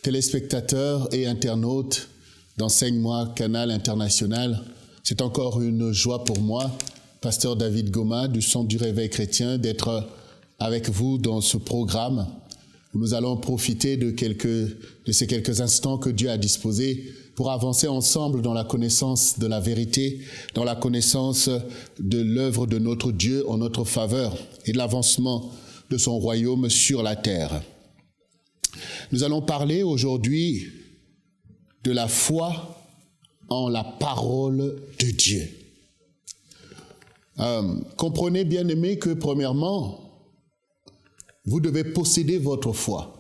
téléspectateurs et internautes d'Enseigne-moi Canal International, c'est encore une joie pour moi, pasteur David Goma du Centre du Réveil Chrétien, d'être avec vous dans ce programme où nous allons profiter de ces quelques instants que Dieu a disposés pour avancer ensemble dans la connaissance de la vérité, dans la connaissance de l'œuvre de notre Dieu en notre faveur et de l'avancement de son royaume sur la terre. Nous allons parler aujourd'hui de la foi en la parole de Dieu. Comprenez, bien-aimés, que premièrement, vous devez posséder votre foi.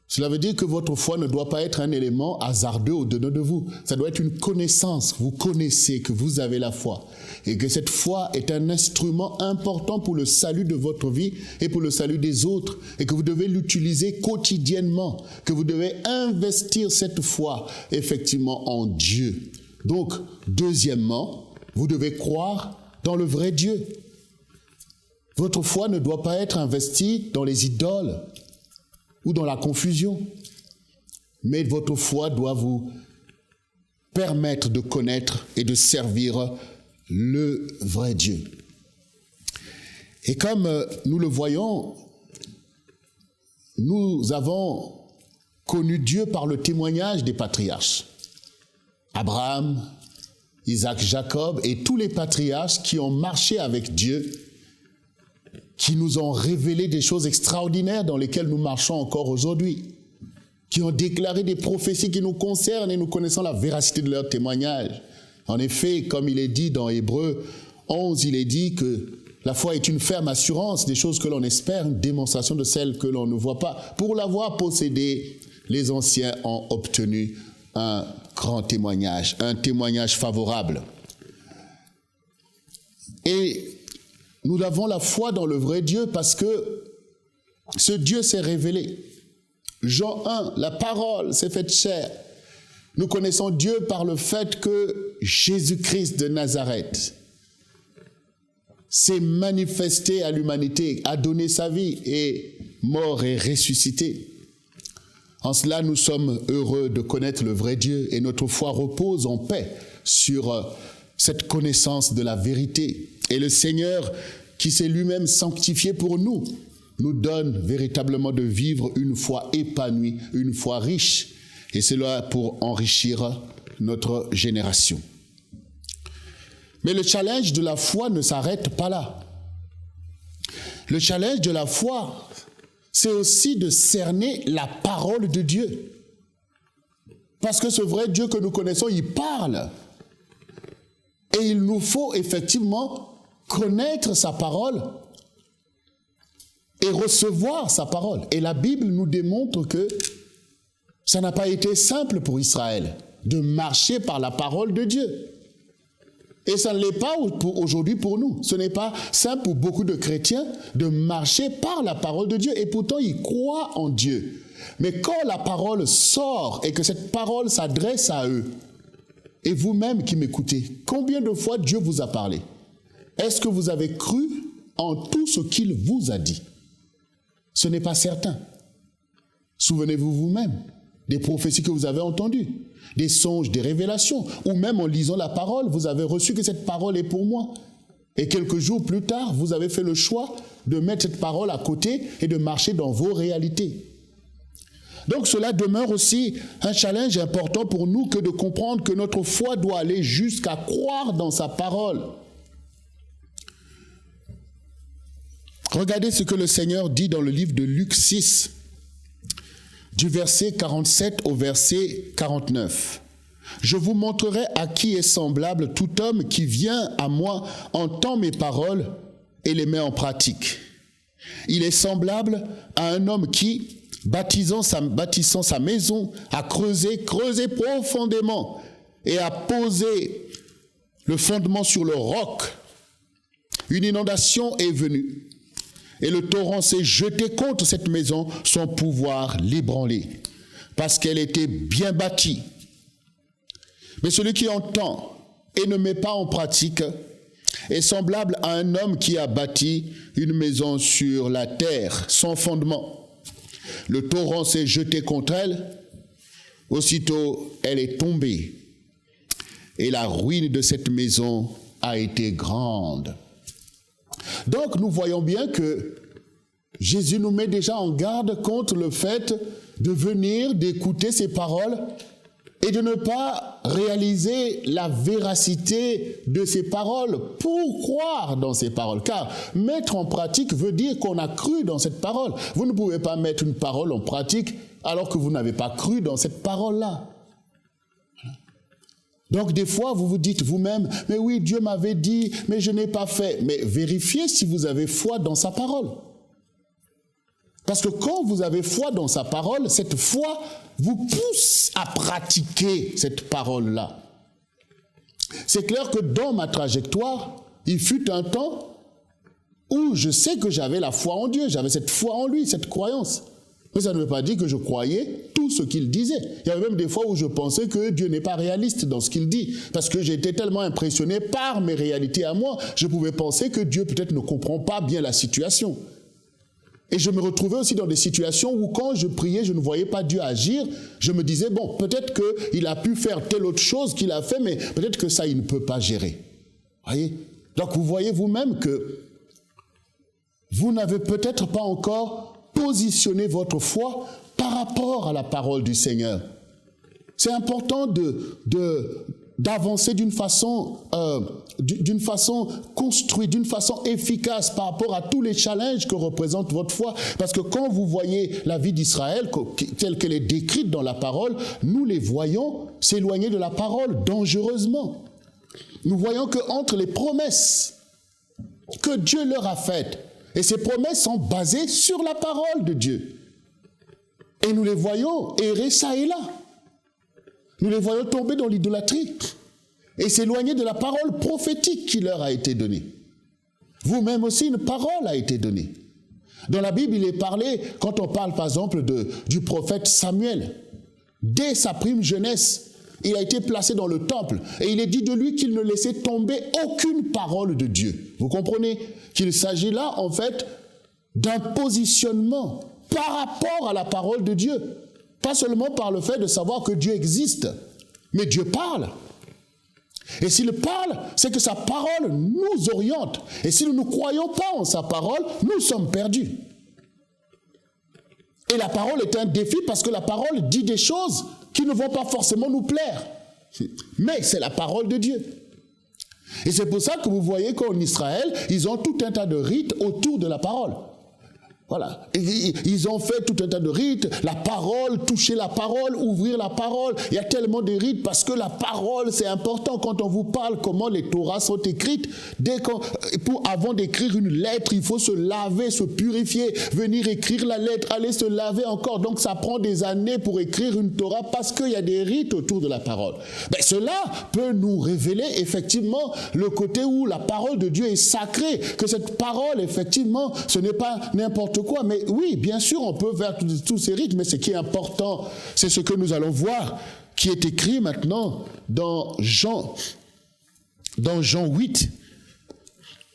Cela veut dire que votre foi ne doit pas être un élément hasardeux au-dedans de vous. Ça doit être une connaissance. Vous connaissez que vous avez la foi et que cette foi est un instrument important pour le salut de votre vie et pour le salut des autres et que vous devez l'utiliser quotidiennement, que vous devez investir cette foi effectivement en Dieu. Donc, deuxièmement, vous devez croire dans le vrai Dieu. Votre foi ne doit pas être investie dans les idoles ou dans la confusion, mais votre foi doit vous permettre de connaître et de servir le vrai Dieu. Et comme nous le voyons, nous avons connu Dieu par le témoignage des patriarches. Abraham, Isaac, Jacob et tous les patriarches qui ont marché avec Dieu, qui nous ont révélé des choses extraordinaires dans lesquelles nous marchons encore aujourd'hui, qui ont déclaré des prophéties qui nous concernent et nous connaissons la véracité de leurs témoignages. En effet, comme il est dit dans Hébreux 11, il est dit que la foi est une ferme assurance des choses que l'on espère, une démonstration de celles que l'on ne voit pas. Pour l'avoir possédé, les anciens ont obtenu un grand témoignage, un témoignage favorable. Et nous avons la foi dans le vrai Dieu parce que ce Dieu s'est révélé. Jean 1, la parole s'est faite chair. Nous connaissons Dieu par le fait que Jésus-Christ de Nazareth s'est manifesté à l'humanité, a donné sa vie, est mort et ressuscité. En cela, nous sommes heureux de connaître le vrai Dieu et notre foi repose en paix sur cette connaissance de la vérité. Et le Seigneur, qui s'est lui-même sanctifié pour nous, nous donne véritablement de vivre une foi épanouie, une foi riche, et cela pour enrichir notre génération. Mais le challenge de la foi ne s'arrête pas là. Le challenge de la foi, c'est aussi de cerner la parole de Dieu. Parce que ce vrai Dieu que nous connaissons, il parle. Et il nous faut effectivement connaître sa parole et recevoir sa parole. Et la Bible nous démontre que ça n'a pas été simple pour Israël de marcher par la parole de Dieu. Et ça ne l'est pas aujourd'hui pour nous. Ce n'est pas simple pour beaucoup de chrétiens de marcher par la parole de Dieu. Et pourtant, ils croient en Dieu. Mais quand la parole sort et que cette parole s'adresse à eux, et vous-même qui m'écoutez, combien de fois Dieu vous a parlé? Est-ce que vous avez cru en tout ce qu'il vous a dit? Ce n'est pas certain. Souvenez-vous vous-même des prophéties que vous avez entendues, des songes, des révélations, ou même en lisant la parole, vous avez reçu que cette parole est pour moi. Et quelques jours plus tard, vous avez fait le choix de mettre cette parole à côté et de marcher dans vos réalités. Donc cela demeure aussi un challenge important pour nous que de comprendre que notre foi doit aller jusqu'à croire dans sa parole. Regardez ce que le Seigneur dit dans le livre de Luc 6, du verset 47 au verset 49. « Je vous montrerai à qui est semblable tout homme qui vient à moi, entend mes paroles et les met en pratique. Il est semblable à un homme qui, bâtissant sa maison, a creusé profondément et a posé le fondement sur le roc. Une inondation est venue. Et le torrent s'est jeté contre cette maison sans pouvoir l'ébranler, parce qu'elle était bien bâtie. Mais celui qui entend et ne met pas en pratique est semblable à un homme qui a bâti une maison sur la terre, sans fondement. Le torrent s'est jeté contre elle. Aussitôt, elle est tombée. Et la ruine de cette maison a été grande. Donc, nous voyons bien que Jésus nous met déjà en garde contre le fait de venir, d'écouter ces paroles et de ne pas réaliser la véracité de ces paroles pour croire dans ces paroles. Car mettre en pratique veut dire qu'on a cru dans cette parole. Vous ne pouvez pas mettre une parole en pratique alors que vous n'avez pas cru dans cette parole-là. Donc des fois, vous vous dites vous-même, mais oui, Dieu m'avait dit, mais je n'ai pas fait. Mais vérifiez si vous avez foi dans sa parole. Parce que quand vous avez foi dans sa parole, cette foi vous pousse à pratiquer cette parole-là. C'est clair que dans ma trajectoire, il fut un temps où je sais que j'avais la foi en Dieu, j'avais cette foi en lui, cette croyance. Mais ça ne veut pas dire que je croyais tout ce qu'il disait. Il y avait même des fois où je pensais que Dieu n'est pas réaliste dans ce qu'il dit. Parce que j'étais tellement impressionné par mes réalités à moi, je pouvais penser que Dieu peut-être ne comprend pas bien la situation. Et je me retrouvais aussi dans des situations où quand je priais, je ne voyais pas Dieu agir. Je me disais, bon, peut-être qu'il a pu faire telle autre chose qu'il a fait, mais peut-être que ça, il ne peut pas gérer. Voyez? Donc vous voyez vous-même que vous n'avez peut-être pas encore positionné votre foi par rapport à la parole du Seigneur. C'est important d'avancer d'une façon construite, d'une façon efficace par rapport à tous les challenges que représente votre foi. Parce que quand vous voyez la vie d'Israël telle qu'elle est décrite dans la parole, nous les voyons s'éloigner de la parole dangereusement. Nous voyons qu'entre les promesses que Dieu leur a faites, et ces promesses sont basées sur la parole de Dieu, et nous les voyons errer ça et là. Nous les voyons tomber dans l'idolâtrie et s'éloigner de la parole prophétique qui leur a été donnée. Vous-même aussi, une parole a été donnée. Dans la Bible, il est parlé, quand on parle par exemple du prophète Samuel, dès sa prime jeunesse, il a été placé dans le temple et il est dit de lui qu'il ne laissait tomber aucune parole de Dieu. Vous comprenez qu'il s'agit là, en fait, d'un positionnement par rapport à la parole de Dieu. Pas seulement par le fait de savoir que Dieu existe, mais Dieu parle. Et s'il parle, c'est que sa parole nous oriente. Et si nous ne croyons pas en sa parole, nous sommes perdus. Et la parole est un défi parce que la parole dit des choses qui ne vont pas forcément nous plaire. Mais c'est la parole de Dieu. Et c'est pour ça que vous voyez qu'en Israël, ils ont tout un tas de rites autour de la parole. Voilà. Ils ont fait tout un tas de rites, la parole, toucher la parole, ouvrir la parole. Il y a tellement de rites parce que la parole, c'est important. Quand on vous parle comment les Torahs sont écrites, avant d'écrire une lettre, il faut se laver, se purifier, venir écrire la lettre, aller se laver encore. Donc ça prend des années pour écrire une Torah parce qu'il y a des rites autour de la parole. Mais cela peut nous révéler effectivement le côté où la parole de Dieu est sacrée, que cette parole, effectivement, ce n'est pas n'importe quoi. Mais oui, bien sûr, on peut faire tous ces rites, mais ce qui est important, c'est ce que nous allons voir, qui est écrit maintenant dans Jean 8.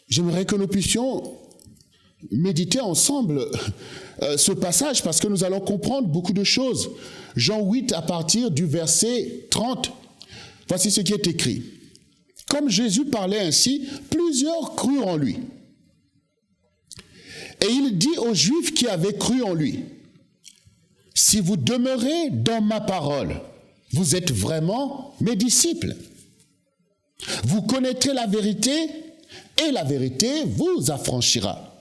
J'aimerais que nous puissions méditer ensemble ce passage, parce que nous allons comprendre beaucoup de choses. Jean 8, à partir du verset 30, voici ce qui est écrit. Comme Jésus parlait ainsi, plusieurs crurent en lui. Et il dit aux Juifs qui avaient cru en lui, « Si vous demeurez dans ma parole, vous êtes vraiment mes disciples. Vous connaîtrez la vérité, et la vérité vous affranchira. »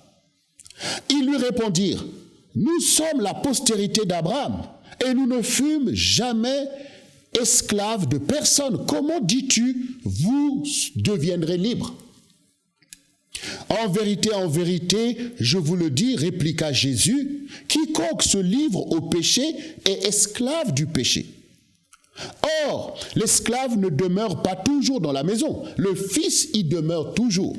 Ils lui répondirent, « Nous sommes la postérité d'Abraham, et nous ne fûmes jamais esclaves de personne. Comment dis-tu, vous deviendrez libres ? » En vérité, je vous le dis, répliqua Jésus, quiconque se livre au péché est esclave du péché. Or, l'esclave ne demeure pas toujours dans la maison, le Fils y demeure toujours.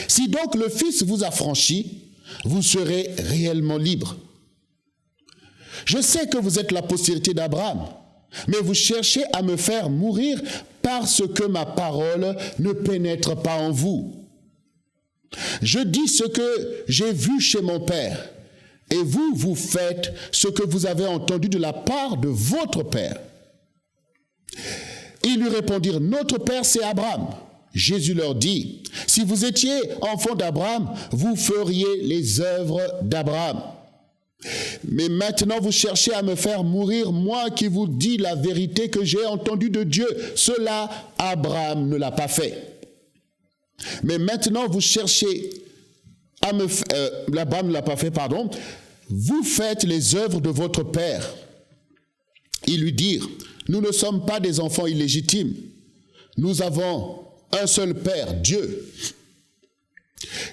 Si donc le Fils vous affranchit, vous serez réellement libre. Je sais que vous êtes la postérité d'Abraham, mais vous cherchez à me faire mourir parce que ma parole ne pénètre pas en vous. Je dis ce que j'ai vu chez mon Père, Et vous, vous faites ce que vous avez entendu de la part de votre père. » Ils lui répondirent, « Notre père, c'est Abraham. » Jésus leur dit, « Si vous étiez enfants d'Abraham, vous feriez les œuvres d'Abraham. Mais maintenant, vous cherchez à me faire mourir, moi qui vous dis la vérité que j'ai entendue de Dieu. Cela, Abraham ne l'a pas fait. Mais maintenant, vous cherchez à me faire... Abraham ne l'a pas fait, pardon. Vous faites les œuvres de votre père. » Ils lui dirent, « Nous ne sommes pas des enfants illégitimes. Nous avons un seul Père, Dieu. »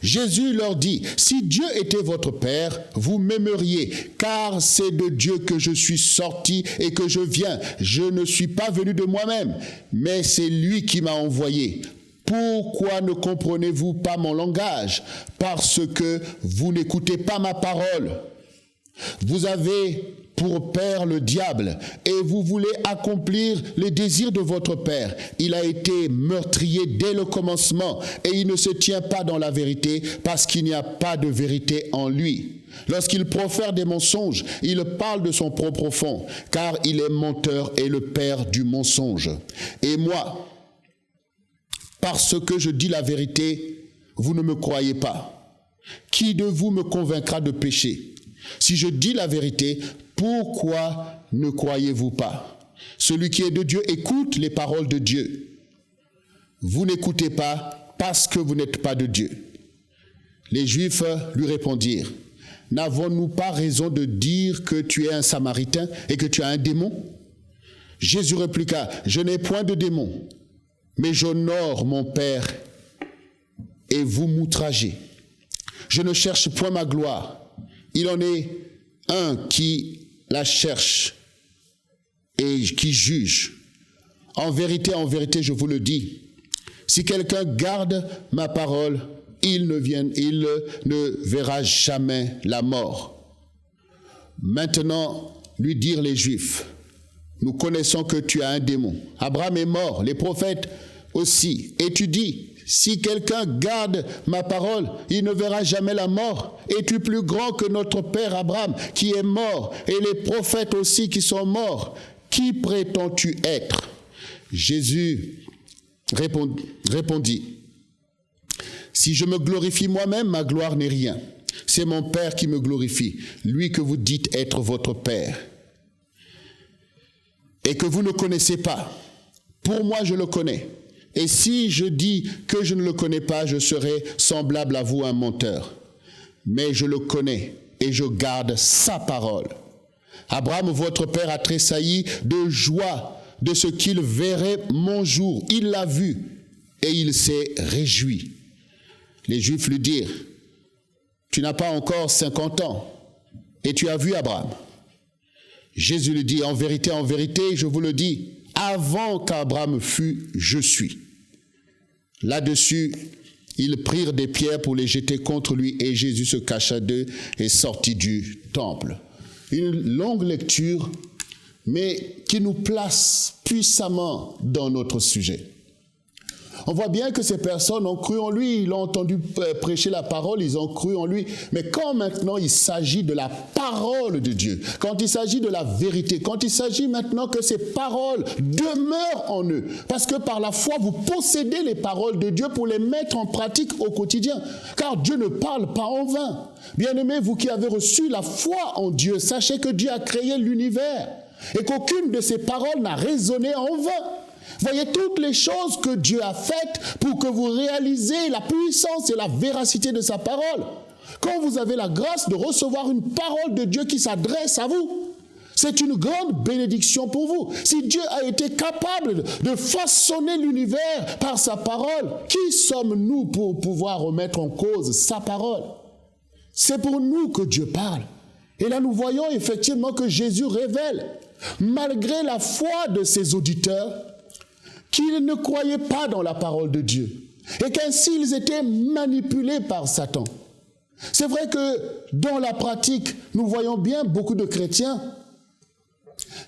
Jésus leur dit, « Si Dieu était votre Père, vous m'aimeriez, car c'est de Dieu que je suis sorti et que je viens. Je ne suis pas venu de moi-même, mais c'est lui qui m'a envoyé. Pourquoi ne comprenez-vous pas mon langage? Parce que vous n'écoutez pas ma parole. Vous avez pour père le diable, et vous voulez accomplir les désirs de votre père. Il a été meurtrier dès le commencement, et il ne se tient pas dans la vérité, parce qu'il n'y a pas de vérité en lui. Lorsqu'il profère des mensonges, il parle de son propre fond, car il est menteur et le père du mensonge. Et moi, parce que je dis la vérité, vous ne me croyez pas. Qui de vous me convaincra de péché? Si je dis la vérité, pourquoi ne croyez-vous pas? Celui qui est de Dieu écoute les paroles de Dieu. Vous n'écoutez pas parce que vous n'êtes pas de Dieu. Les Juifs lui répondirent, « N'avons-nous pas raison de dire que tu es un Samaritain et que tu as un démon? » Jésus répliqua, « Je n'ai point de démon, mais j'honore mon Père et vous m'outragez. Je ne cherche point ma gloire. Il en est un qui la cherche et qui juge. En vérité, je vous le dis, si quelqu'un garde ma parole, il ne verra jamais la mort. » Maintenant, lui dirent les Juifs, « Nous connaissons que tu as un démon. Abraham est mort, les prophètes aussi. Et tu dis, si quelqu'un garde ma parole, il ne verra jamais la mort. Es-tu plus grand que notre père Abraham qui est mort et les prophètes aussi qui sont morts? Qui prétends-tu être? » Jésus répondit, « Si je me glorifie moi-même, ma gloire n'est rien. C'est mon Père qui me glorifie, lui que vous dites être votre Père et que vous ne connaissez pas. Pour moi, je le connais. Et si je dis que je ne le connais pas, je serai semblable à vous, un menteur. Mais je le connais et je garde sa parole. Abraham, votre père, a tressailli de joie de ce qu'il verrait mon jour. Il l'a vu et il s'est réjoui. » Les Juifs lui dirent, « Tu n'as pas encore 50 ans et tu as vu Abraham. » Jésus lui dit, en vérité, je vous le dis, avant qu'Abraham fût, je suis. » Là-dessus, ils prirent des pierres pour les jeter contre lui et Jésus se cacha d'eux et sortit du temple. Une longue lecture, mais qui nous place puissamment dans notre sujet. On voit bien que ces personnes ont cru en lui, ils ont entendu prêcher la parole, ils ont cru en lui. Mais quand maintenant il s'agit de la parole de Dieu, quand il s'agit de la vérité, quand il s'agit maintenant que ces paroles demeurent en eux, parce que par la foi vous possédez les paroles de Dieu pour les mettre en pratique au quotidien, car Dieu ne parle pas en vain. Bien-aimés, vous qui avez reçu la foi en Dieu, sachez que Dieu a créé l'univers et qu'aucune de ces paroles n'a résonné en vain. Voyez toutes les choses que Dieu a faites pour que vous réalisez la puissance et la véracité de sa parole. Quand vous avez la grâce de recevoir une parole de Dieu qui s'adresse à vous, c'est une grande bénédiction pour vous. Si Dieu a été capable de façonner l'univers par sa parole, qui sommes-nous pour pouvoir remettre en cause sa parole? C'est pour nous que Dieu parle. Et là, nous voyons effectivement que Jésus révèle, malgré la foi de ses auditeurs, qu'ils ne croyaient pas dans la parole de Dieu et qu'ainsi ils étaient manipulés par Satan. C'est vrai que dans la pratique, nous voyons bien beaucoup de chrétiens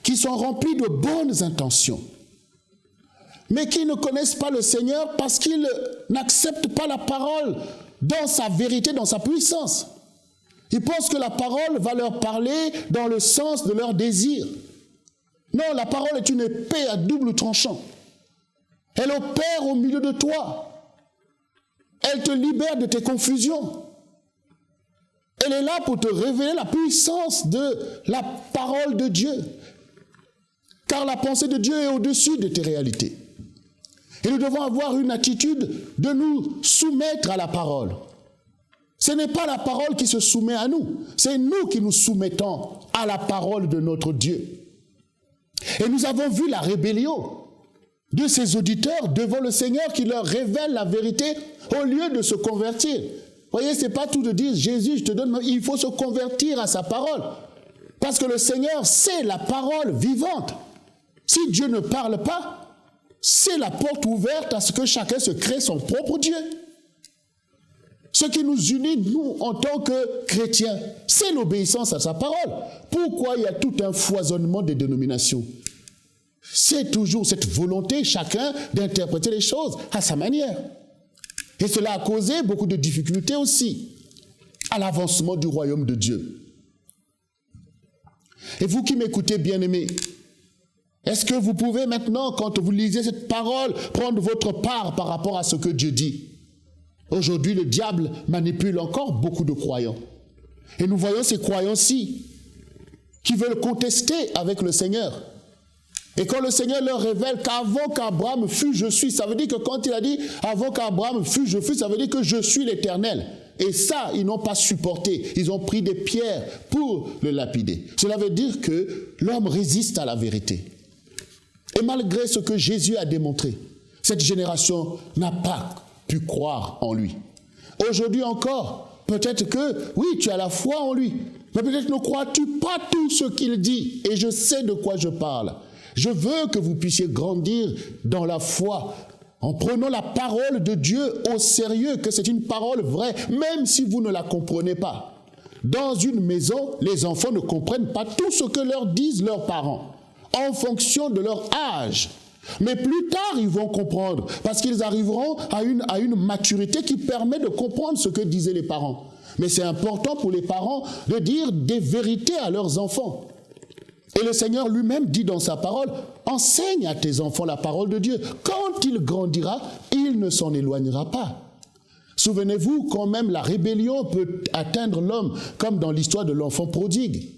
qui sont remplis de bonnes intentions, mais qui ne connaissent pas le Seigneur parce qu'ils n'acceptent pas la parole dans sa vérité, dans sa puissance. Ils pensent que la parole va leur parler dans le sens de leurs désirs. Non, la parole est une épée à double tranchant. Elle opère au milieu de toi. Elle te libère de tes confusions. Elle est là pour te révéler la puissance de la parole de Dieu. Car la pensée de Dieu est au-dessus de tes réalités. Et nous devons avoir une attitude de nous soumettre à la parole. Ce n'est pas la parole qui se soumet à nous, c'est nous qui nous soumettons à la parole de notre Dieu. Et nous avons vu la rébellion de ces auditeurs devant le Seigneur qui leur révèle la vérité au lieu de se convertir. Vous voyez, ce n'est pas tout de dire, Jésus, je te donne, il faut se convertir à sa parole. Parce que le Seigneur, c'est la parole vivante. Si Dieu ne parle pas, c'est la porte ouverte à ce que chacun se crée son propre Dieu. Ce qui nous unit, nous, en tant que chrétiens, c'est l'obéissance à sa parole. Pourquoi il y a tout un foisonnement des dénominations? C'est toujours cette volonté, chacun, d'interpréter les choses à sa manière. Et cela a causé beaucoup de difficultés aussi à l'avancement du royaume de Dieu. Et vous qui m'écoutez, bien-aimés, est-ce que vous pouvez maintenant, quand vous lisez cette parole, prendre votre part par rapport à ce que Dieu dit? Aujourd'hui, le diable manipule encore beaucoup de croyants. Et nous voyons ces croyants-ci qui veulent contester avec le Seigneur. Et quand le Seigneur leur révèle qu'avant qu'Abraham fût, je suis, ça veut dire que quand il a dit avant qu'Abraham fût, je fus, ça veut dire que je suis l'Éternel. Et ça, ils n'ont pas supporté. Ils ont pris des pierres pour le lapider. Cela veut dire que l'homme résiste à la vérité. Et malgré ce que Jésus a démontré, cette génération n'a pas pu croire en lui. Aujourd'hui encore, peut-être que, oui, tu as la foi en lui, mais peut-être ne crois-tu pas tout ce qu'il dit, et je sais de quoi je parle. Je veux que vous puissiez grandir dans la foi, en prenant la parole de Dieu au sérieux, que c'est une parole vraie, même si vous ne la comprenez pas. Dans une maison, les enfants ne comprennent pas tout ce que leur disent leurs parents, en fonction de leur âge. Mais plus tard, ils vont comprendre, parce qu'ils arriveront à une maturité qui permet de comprendre ce que disaient les parents. Mais c'est important pour les parents de dire des vérités à leurs enfants. Et le Seigneur lui-même dit dans sa parole, enseigne à tes enfants la parole de Dieu. Quand il grandira, il ne s'en éloignera pas. Souvenez-vous, quand même la rébellion peut atteindre l'homme, comme dans l'histoire de l'enfant prodigue.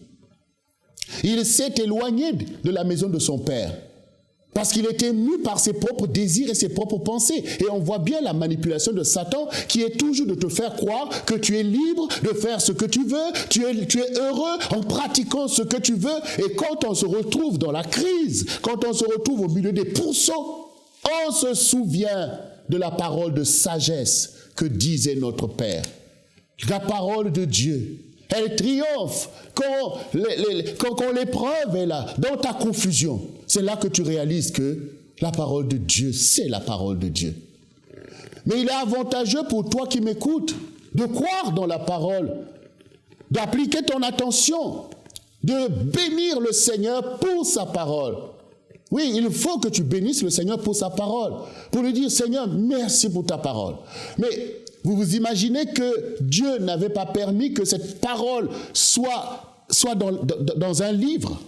Il s'est éloigné de la maison de son père. Parce qu'il était mu par ses propres désirs et ses propres pensées. Et on voit bien la manipulation de Satan qui est toujours de te faire croire que tu es libre de faire ce que tu veux, tu es heureux en pratiquant ce que tu veux. Et quand on se retrouve dans la crise, quand on se retrouve au milieu des pourceaux, on se souvient de la parole de sagesse que disait notre Père. La parole de Dieu. Elle triomphe quand l'épreuve est là, dans ta confusion. C'est là que tu réalises que la parole de Dieu, c'est la parole de Dieu. Mais il est avantageux pour toi qui m'écoutes de croire dans la parole, d'appliquer ton attention, de bénir le Seigneur pour sa parole. Oui, il faut que tu bénisses le Seigneur pour sa parole, pour lui dire, Seigneur, merci pour ta parole. Mais vous vous imaginez que Dieu n'avait pas permis que cette parole soit dans un livre?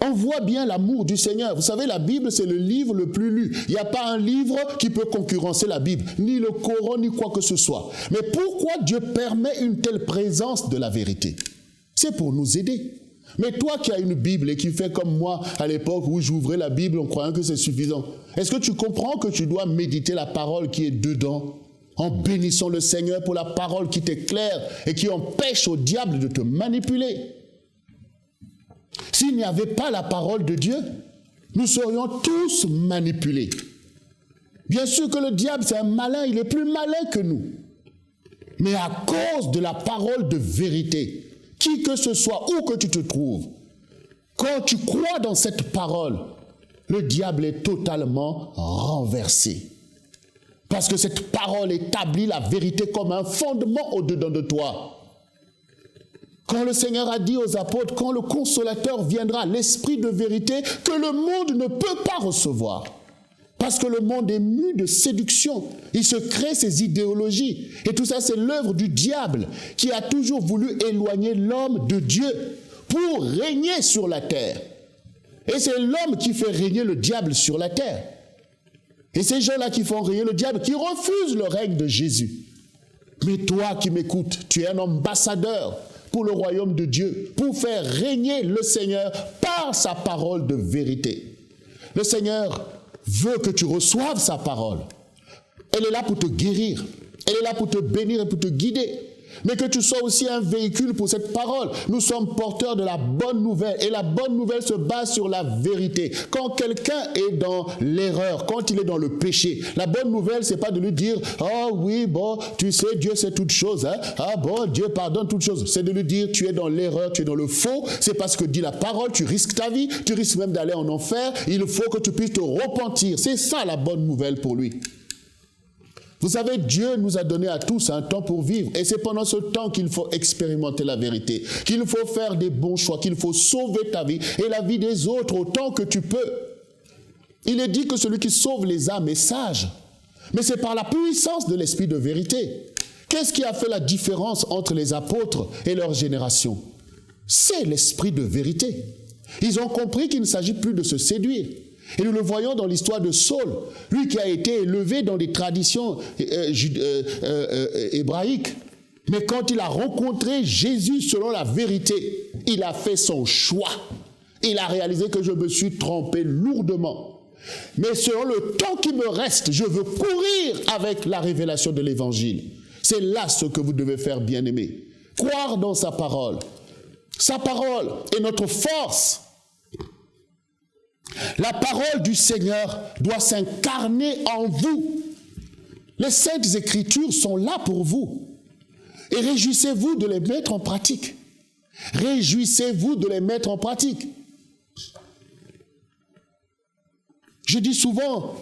On voit bien l'amour du Seigneur. Vous savez, la Bible, c'est le livre le plus lu. Il n'y a pas un livre qui peut concurrencer la Bible, ni le Coran, ni quoi que ce soit. Mais pourquoi Dieu permet une telle présence de la vérité? C'est pour nous aider. Mais toi qui as une Bible et qui fais comme moi à l'époque où j'ouvrais la Bible en croyant que c'est suffisant, est-ce que tu comprends que tu dois méditer la parole qui est dedans en bénissant le Seigneur pour la parole qui t'éclaire et qui empêche au diable de te manipuler? S'il n'y avait pas la parole de Dieu, nous serions tous manipulés. Bien sûr que le diable, c'est un malin, il est plus malin que nous. Mais à cause de la parole de vérité, qui que ce soit, où que tu te trouves, quand tu crois dans cette parole, le diable est totalement renversé. Parce que cette parole établit la vérité comme un fondement au-dedans de toi. Quand le Seigneur a dit aux apôtres, quand le consolateur viendra, l'esprit de vérité que le monde ne peut pas recevoir, Parce que le monde est mu de séduction. Il se crée ses idéologies. Et tout ça, c'est l'œuvre du diable qui a toujours voulu éloigner l'homme de Dieu pour régner sur la terre. Et c'est l'homme qui fait régner le diable sur la terre. Et ces gens-là qui font régner le diable, qui refusent le règne de Jésus. Mais toi qui m'écoutes, tu es un ambassadeur pour le royaume de Dieu, pour faire régner le Seigneur par sa parole de vérité. Le Seigneur veut que tu reçoives sa parole. Elle est là pour te guérir. Elle est là pour te bénir et pour te guider. Mais que tu sois aussi un véhicule pour cette parole. Nous sommes porteurs de la bonne nouvelle. Et la bonne nouvelle se base sur la vérité. Quand quelqu'un est dans l'erreur, quand il est dans le péché, la bonne nouvelle, c'est pas de lui dire « Oh oui, bon, tu sais, Dieu sait toutes choses. Hein? Ah bon, Dieu pardonne toutes choses. » C'est de lui dire « Tu es dans l'erreur, tu es dans le faux. C'est parce que dit la parole, tu risques ta vie. Tu risques même d'aller en enfer. Il faut que tu puisses te repentir. » C'est ça la bonne nouvelle pour lui. Vous savez, Dieu nous a donné à tous un temps pour vivre. Et c'est pendant ce temps qu'il faut expérimenter la vérité, qu'il faut faire des bons choix, qu'il faut sauver ta vie et la vie des autres autant que tu peux. Il est dit que celui qui sauve les âmes est sage. Mais c'est par la puissance de l'esprit de vérité. Qu'est-ce qui a fait la différence entre les apôtres et leur génération? C'est l'esprit de vérité. Ils ont compris qu'il ne s'agit plus de se séduire. Et nous le voyons dans l'histoire de Saul, lui qui a été élevé dans des traditions hébraïques. Mais quand il a rencontré Jésus selon la vérité, il a fait son choix. Il a réalisé que je me suis trompé lourdement. Mais selon le temps qui me reste, je veux courir avec la révélation de l'Évangile. C'est là ce que vous devez faire, bien-aimés. Croire dans sa parole. Sa parole est notre force. La parole du Seigneur doit s'incarner en vous. Les Saintes Écritures sont là pour vous. Et réjouissez-vous de les mettre en pratique. Réjouissez-vous de les mettre en pratique. Je dis souvent,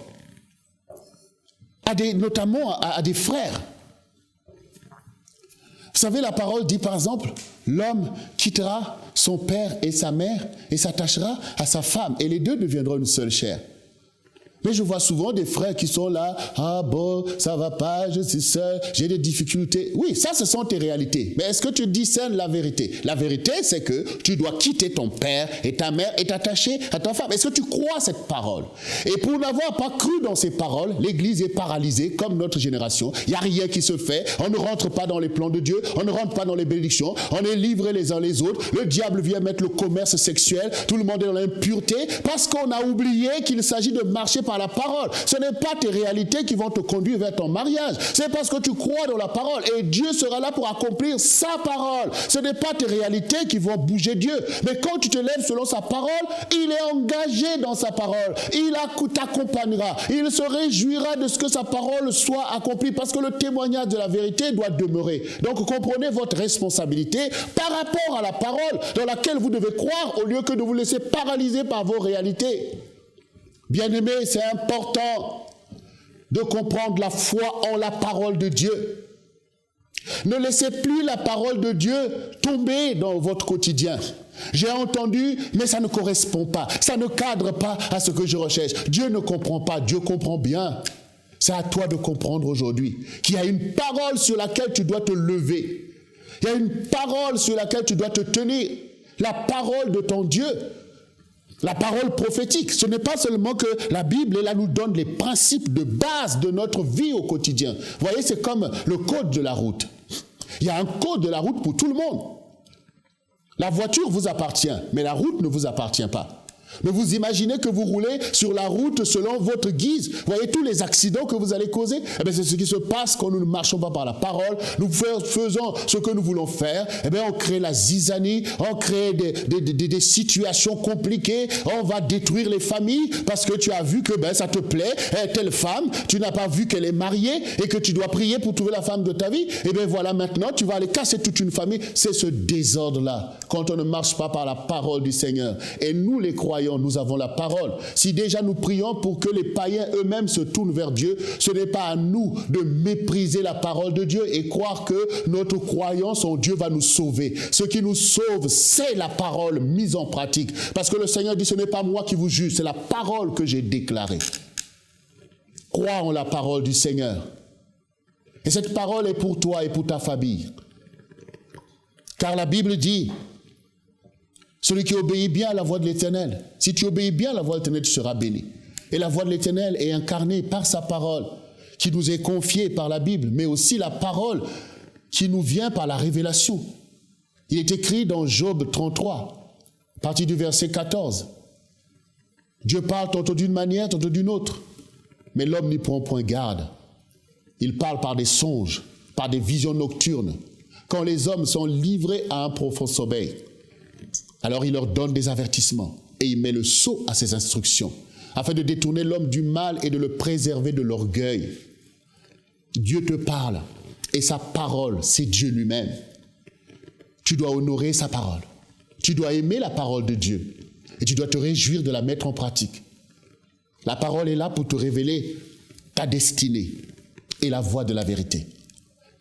notamment à des frères, vous savez, la parole dit par exemple, l'homme quittera son père et sa mère et s'attachera à sa femme et les deux deviendront une seule chair. Mais je vois souvent des frères qui sont là, ah bon, ça va pas, je suis seul, j'ai des difficultés. Oui, ça ce sont tes réalités. Mais est-ce que tu discernes la vérité? La vérité, c'est que tu dois quitter ton père et ta mère et t'attacher à ta femme. Est-ce que tu crois cette parole? Et pour n'avoir pas cru dans ces paroles, l'Église est paralysée comme notre génération. Il n'y a rien qui se fait. On ne rentre pas dans les plans de Dieu. On ne rentre pas dans les bénédictions. On est livrés les uns les autres. Le diable vient mettre le commerce sexuel. Tout le monde est dans l'impureté parce qu'on a oublié qu'il s'agit de marcher par la parole. Ce n'est pas tes réalités qui vont te conduire vers ton mariage. C'est parce que tu crois dans la parole et Dieu sera là pour accomplir sa parole. Ce n'est pas tes réalités qui vont bouger Dieu. Mais quand tu te lèves selon sa parole, il est engagé dans sa parole. Il t'accompagnera. Il se réjouira de ce que sa parole soit accomplie parce que le témoignage de la vérité doit demeurer. Donc comprenez votre responsabilité par rapport à la parole dans laquelle vous devez croire au lieu que de vous laisser paralyser par vos réalités. Bien-aimés, c'est important de comprendre la foi en la parole de Dieu. Ne laissez plus la parole de Dieu tomber dans votre quotidien. J'ai entendu, mais ça ne correspond pas. Ça ne cadre pas à ce que je recherche. Dieu ne comprend pas, Dieu comprend bien. C'est à toi de comprendre aujourd'hui qu'il y a une parole sur laquelle tu dois te lever. Il y a une parole sur laquelle tu dois te tenir. La parole de ton Dieu. La parole prophétique, ce n'est pas seulement que la Bible là, nous donne les principes de base de notre vie au quotidien. Vous voyez, c'est comme le code de la route. Il y a un code de la route pour tout le monde. La voiture vous appartient, mais la route ne vous appartient pas. Mais vous imaginez que vous roulez sur la route selon votre guise. Vous voyez tous les accidents que vous allez causer? Eh bien, c'est ce qui se passe quand nous ne marchons pas par la parole. Nous faisons ce que nous voulons faire. Eh bien, on crée la zizanie, on crée des situations compliquées. On va détruire les familles parce que tu as vu que ça te plaît. Telle femme, tu n'as pas vu qu'elle est mariée et que tu dois prier pour trouver la femme de ta vie. Eh bien, voilà, maintenant, tu vas aller casser toute une famille. C'est ce désordre-là quand on ne marche pas par la parole du Seigneur. Et nous, les croyants, nous avons la parole. Si déjà nous prions pour que les païens eux-mêmes se tournent vers Dieu, ce n'est pas à nous de mépriser la parole de Dieu et croire que notre croyance en Dieu va nous sauver. Ce qui nous sauve, c'est la parole mise en pratique. Parce que le Seigneur dit, ce n'est pas moi qui vous juge, c'est la parole que j'ai déclarée. Crois en la parole du Seigneur. Et cette parole est pour toi et pour ta famille. Car la Bible dit, celui qui obéit bien à la voix de l'Éternel, si tu obéis bien à la voix de l'Éternel, tu seras béni. Et la voix de l'Éternel est incarnée par sa parole, qui nous est confiée par la Bible, mais aussi la parole qui nous vient par la révélation. Il est écrit dans Job 33, à partir du verset 14. Dieu parle tantôt d'une manière, tantôt d'une autre, mais l'homme n'y prend point garde. Il parle par des songes, par des visions nocturnes. Quand les hommes sont livrés à un profond sommeil, alors il leur donne des avertissements et il met le sceau à ses instructions, afin de détourner l'homme du mal et de le préserver de l'orgueil. Dieu te parle et sa parole, c'est Dieu lui-même. Tu dois honorer sa parole. Tu dois aimer la parole de Dieu et tu dois te réjouir de la mettre en pratique. La parole est là pour te révéler ta destinée et la voie de la vérité.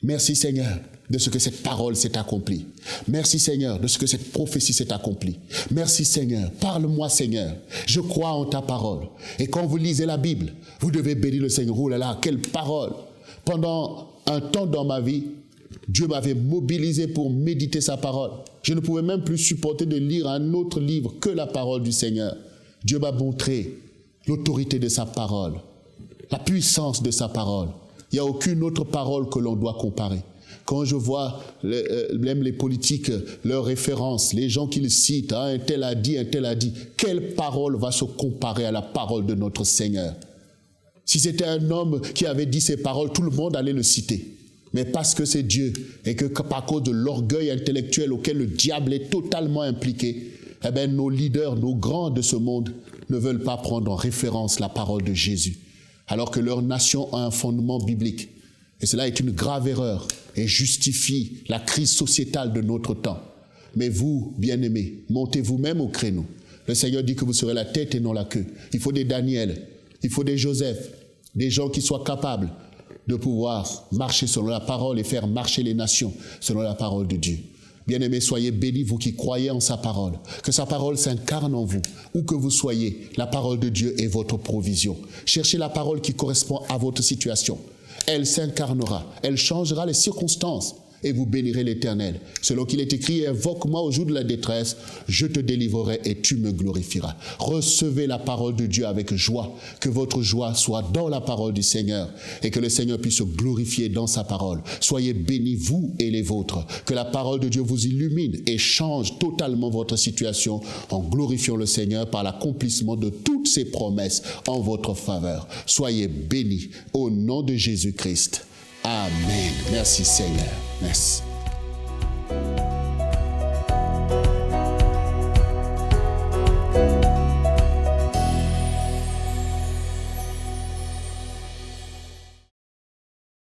Merci Seigneur de ce que cette parole s'est accomplie. Merci Seigneur de ce que cette prophétie s'est accomplie. Merci Seigneur. Parle-moi Seigneur. Je crois en ta parole. Et quand vous lisez la Bible, vous devez bénir le Seigneur. Oh là là, quelle parole! Pendant un temps dans ma vie, Dieu m'avait mobilisé pour méditer sa parole. Je ne pouvais même plus supporter de lire un autre livre que la parole du Seigneur. Dieu m'a montré l'autorité de sa parole, la puissance de sa parole. Il n'y a aucune autre parole que l'on doit comparer. Quand je vois même les politiques, leurs références, les gens qu'ils citent, un tel a dit, quelle parole va se comparer à la parole de notre Seigneur? Si c'était un homme qui avait dit ces paroles, tout le monde allait le citer. Mais parce que c'est Dieu et que par cause de l'orgueil intellectuel auquel le diable est totalement impliqué, eh bien, nos leaders, nos grands de ce monde ne veulent pas prendre en référence la parole de Jésus, alors que leur nation a un fondement biblique. Et cela est une grave erreur et justifie la crise sociétale de notre temps. Mais vous, bien-aimés, montez vous-même au créneau. Le Seigneur dit que vous serez la tête et non la queue. Il faut des Daniel, il faut des Joseph, des gens qui soient capables de pouvoir marcher selon la parole et faire marcher les nations selon la parole de Dieu. Bien-aimés, soyez bénis, vous qui croyez en sa parole. Que sa parole s'incarne en vous. Où que vous soyez, la parole de Dieu est votre provision. Cherchez la parole qui correspond à votre situation. Elle s'incarnera, elle changera les circonstances et vous bénirez l'Éternel. Selon qu'il est écrit, invoque-moi au jour de la détresse, je te délivrerai et tu me glorifieras. Recevez la parole de Dieu avec joie, que votre joie soit dans la parole du Seigneur et que le Seigneur puisse se glorifier dans sa parole. Soyez bénis, vous et les vôtres, que la parole de Dieu vous illumine et change totalement votre situation en glorifiant le Seigneur par l'accomplissement de toutes ses promesses en votre faveur. Soyez bénis au nom de Jésus-Christ. Amen. Merci Seigneur. Merci.